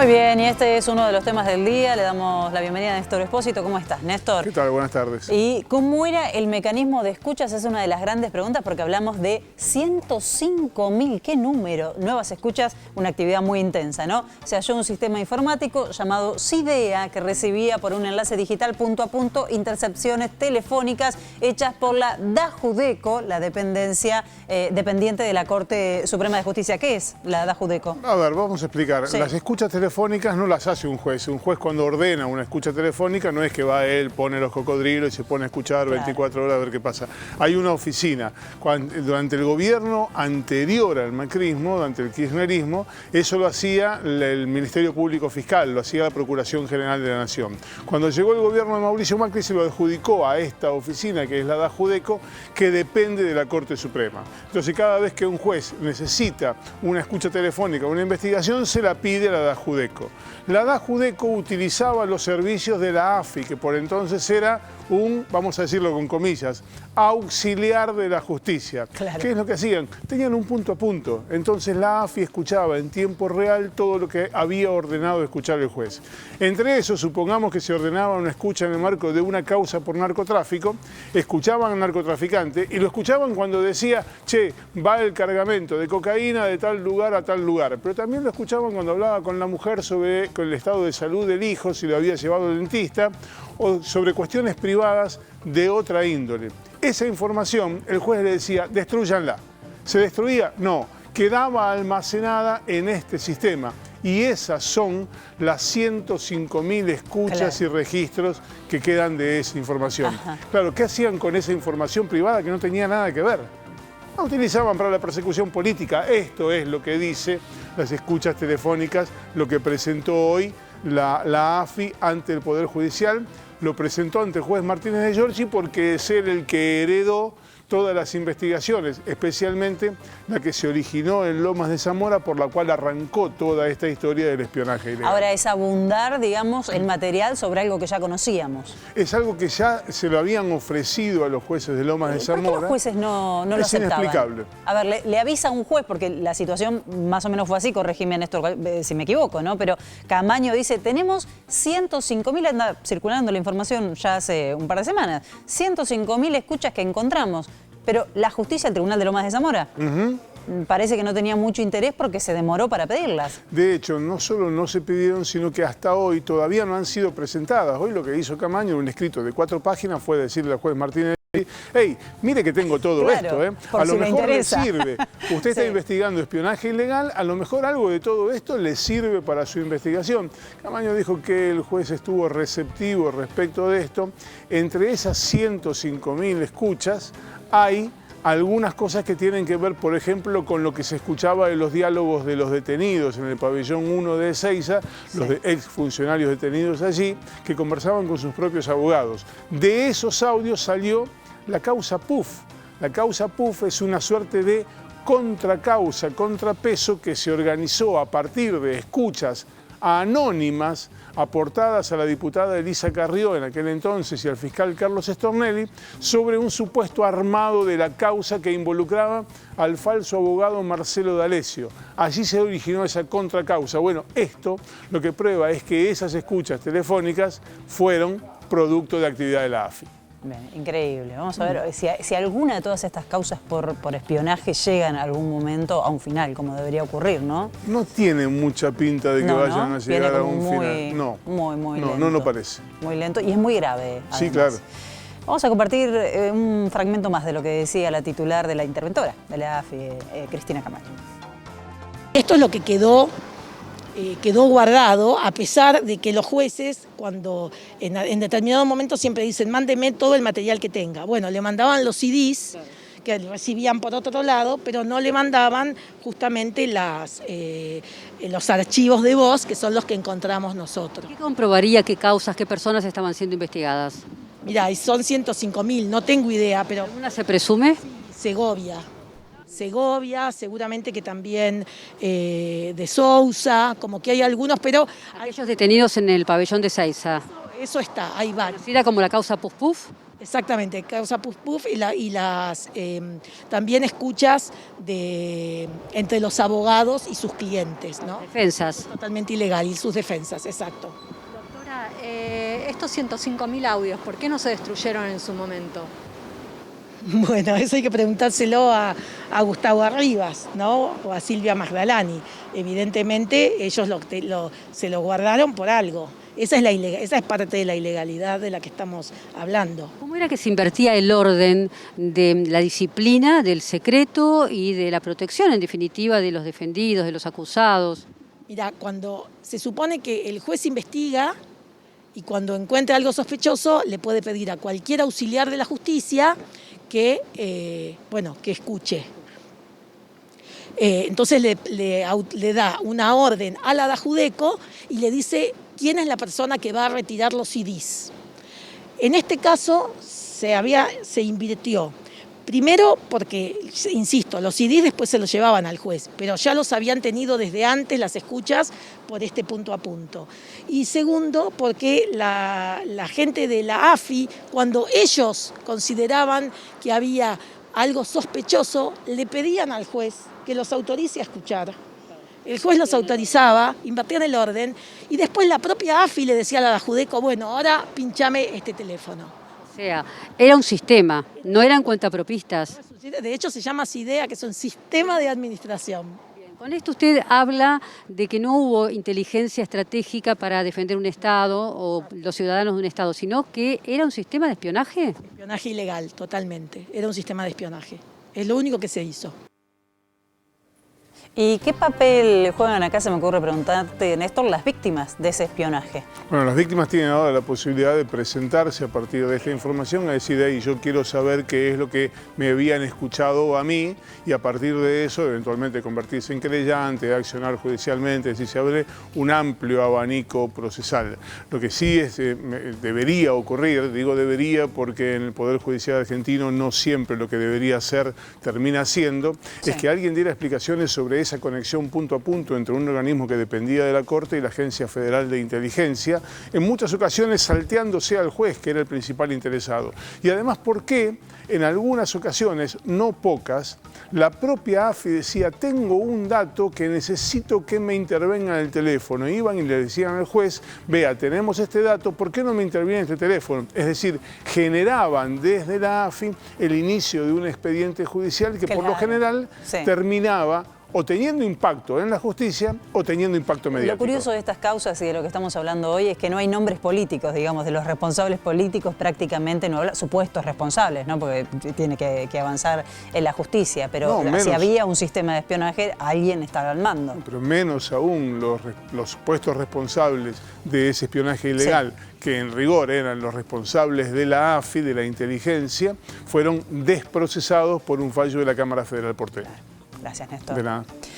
Muy bien, y este es uno de los temas del día. Le damos la bienvenida a Néstor Espósito. ¿Cómo estás, Néstor? ¿Qué tal? Buenas tardes. ¿Y cómo era el mecanismo de escuchas? Es una de las grandes preguntas porque hablamos de 105.000, ¿qué número? Nuevas escuchas, una actividad muy intensa, ¿no? Se halló un sistema informático llamado CIDEA que recibía por un enlace digital punto a punto intercepciones telefónicas hechas por la DAJUDECO, la dependencia dependiente de la Corte Suprema de Justicia. ¿Qué es la DAJUDECO? A ver, vamos a explicar. Sí. Las escuchas telefónicas no las hace un juez. Un juez cuando ordena una escucha telefónica no es que va él, pone los cocodrilos y se pone a escuchar 24 horas a ver qué pasa. Hay una oficina. Durante el gobierno anterior al macrismo, durante el kirchnerismo, eso lo hacía el Ministerio Público Fiscal, lo hacía la Procuración General de la Nación. Cuando llegó el gobierno de Mauricio Macri se lo adjudicó a esta oficina, que es la DAJUDECO, que depende de la Corte Suprema. Entonces cada vez que un juez necesita una escucha telefónica, una investigación, se la pide a la DAJUDECO. La DAJUDECO utilizaba los servicios de la AFI, que por entonces era un, vamos a decirlo con comillas, auxiliar de la justicia. Claro. ¿Qué es lo que hacían? Tenían un punto a punto. Entonces la AFI escuchaba en tiempo real todo lo que había ordenado escuchar el juez. Entre eso, supongamos que se ordenaba una escucha en el marco de una causa por narcotráfico, escuchaban al narcotraficante y lo escuchaban cuando decía, che, va el cargamento de cocaína de tal lugar a tal lugar. Pero también lo escuchaban cuando hablaba con la mujer sobre el estado de salud del hijo, si lo había llevado al dentista, o sobre cuestiones privadas de otra índole. Esa información, el juez le decía, destrúyanla. ¿Se destruía? No, quedaba almacenada en este sistema. Y esas son las 105.000 escuchas y registros que quedan de esa información. Ajá. Claro, ¿qué hacían con esa información privada que no tenía nada que ver? La utilizaban para la persecución política. Esto es lo que dice las escuchas telefónicas, lo que presentó hoy la AFI ante el Poder Judicial. Lo presentó ante el juez Martínez de Giorgi porque es él el que heredó todas las investigaciones, especialmente la que se originó en Lomas de Zamora, por la cual arrancó toda esta historia del espionaje ilegal. Ahora es abundar, digamos, el material sobre algo que ya conocíamos. Es algo que ya se lo habían ofrecido a los jueces de Lomas de Zamora. ¿Por qué los jueces no lo aceptaban? Es inexplicable. A ver, le avisa a un juez, porque la situación más o menos fue así, corregime Néstor si me equivoco, ¿no? Pero Camaño dice, tenemos 105.000, anda circulando la información ya hace un par de semanas, 105.000 escuchas que encontramos. Pero la justicia, el Tribunal de Lomas de Zamora, parece que no tenía mucho interés porque se demoró para pedirlas. De hecho, no solo no se pidieron, sino que hasta hoy todavía no han sido presentadas. Hoy lo que hizo Camaño en un escrito de 4 páginas fue decirle al juez Martínez, hey, mire que tengo todo esto, por a lo si mejor le interesa. sirve. Usted está investigando espionaje ilegal, a lo mejor algo de todo esto le sirve para su investigación. Camaño dijo que el juez estuvo receptivo respecto de esto. Entre esas 105.000 escuchas hay algunas cosas que tienen que ver, por ejemplo, con lo que se escuchaba en los diálogos de los detenidos en el pabellón 1 de Ezeiza, los exfuncionarios detenidos allí, que conversaban con sus propios abogados. De esos audios salió la causa PUF. La causa PUF es una suerte de contracausa, contrapeso que se organizó a partir de escuchas anónimas aportadas a la diputada Elisa Carrió en aquel entonces y al fiscal Carlos Stornelli sobre un supuesto armado de la causa que involucraba al falso abogado Marcelo D'Alessio. Allí se originó esa contracausa. Bueno, esto lo que prueba es que esas escuchas telefónicas fueron producto de actividad de la AFI. Bien, increíble. Vamos a ver si alguna de todas estas causas por espionaje llega en algún momento a un final, como debería ocurrir, ¿no? No tiene mucha pinta de que vayan a llegar a un final. No, muy lento. No parece. Muy lento y es muy grave. Además. Sí, claro. Vamos a compartir un fragmento más de lo que decía la titular de la interventora de la AFI, Cristina Camaño. Esto es lo que quedó guardado, a pesar de que los jueces, cuando en determinado momento siempre dicen, mándeme todo el material que tenga. Bueno, le mandaban los CDs, que recibían por otro lado, pero no le mandaban justamente los archivos de voz, que son los que encontramos nosotros. ¿Qué comprobaría qué causas, qué personas estaban siendo investigadas? Mirá, son 105.000, no tengo idea, pero... ¿Alguna se presume? Segovia, seguramente que también de Sousa, como que hay algunos, pero... Aquellos detenidos en el pabellón de Ezeiza. Eso está, hay varios. ¿Conocida como la causa Puf Puf? Exactamente, causa puff puff y las también escuchas entre los abogados y sus clientes, ¿no? Defensas. Totalmente ilegal, y sus defensas, exacto. Doctora, estos 105.000 audios, ¿por qué no se destruyeron en su momento? Bueno, eso hay que preguntárselo a Gustavo Arribas, ¿no? O a Silvia Magdalani. Evidentemente ellos se lo guardaron por algo. Esa es parte de la ilegalidad de la que estamos hablando. ¿Cómo era que se invertía el orden de la disciplina, del secreto y de la protección, en definitiva, de los defendidos, de los acusados? Mira, cuando se supone que el juez investiga y cuando encuentra algo sospechoso, le puede pedir a cualquier auxiliar de la justicia que escuche. Entonces le da una orden a la Dajudeco y le dice quién es la persona que va a retirar los CDs. En este caso se invirtió. Primero porque, insisto, los CDs después se los llevaban al juez, pero ya los habían tenido desde antes las escuchas por este punto a punto. Y segundo, porque la gente de la AFI, cuando ellos consideraban que había algo sospechoso, le pedían al juez que los autorice a escuchar. El juez los autorizaba, invertían el orden, y después la propia AFI le decía a la Dajudeco, bueno, ahora pinchame este teléfono. O sea, era un sistema, no eran cuentapropistas. De hecho, se llama SIDEA, que es un sistema de administración. Con esto usted habla de que no hubo inteligencia estratégica para defender un Estado o los ciudadanos de un Estado, sino que era un sistema de espionaje. Espionaje ilegal, totalmente. Era un sistema de espionaje. Es lo único que se hizo. ¿Y qué papel juegan acá, se me ocurre preguntarte, Néstor, las víctimas de ese espionaje? Bueno, las víctimas tienen ahora la posibilidad de presentarse a partir de esta información, a decir, hey, yo quiero saber qué es lo que me habían escuchado a mí, y a partir de eso, eventualmente convertirse en querellante, accionar judicialmente, es decir, se abre un amplio abanico procesal. Lo que sí debería ocurrir, digo debería porque en el Poder Judicial argentino no siempre lo que debería ser termina siendo, es que alguien diera explicaciones sobre esa conexión punto a punto entre un organismo que dependía de la Corte y la Agencia Federal de Inteligencia, en muchas ocasiones salteándose al juez, que era el principal interesado. Y además, ¿por qué en algunas ocasiones, no pocas, la propia AFI decía, tengo un dato que necesito que me intervenga en el teléfono? Iban y le decían al juez, vea, tenemos este dato, ¿por qué no me interviene este teléfono? Es decir, generaban desde la AFI el inicio de un expediente judicial que por lo general terminaba o teniendo impacto en la justicia o teniendo impacto mediático. Lo curioso de estas causas y de lo que estamos hablando hoy es que no hay nombres políticos, digamos, de los responsables políticos prácticamente no habla, supuestos responsables, ¿no? Porque tiene que avanzar en la justicia, pero si había un sistema de espionaje, alguien estaba al mando. Pero menos aún los supuestos responsables de ese espionaje ilegal, que en rigor eran los responsables de la AFI, de la inteligencia, fueron desprocesados por un fallo de la Cámara Federal Porteña. Gracias, Néstor. De nada.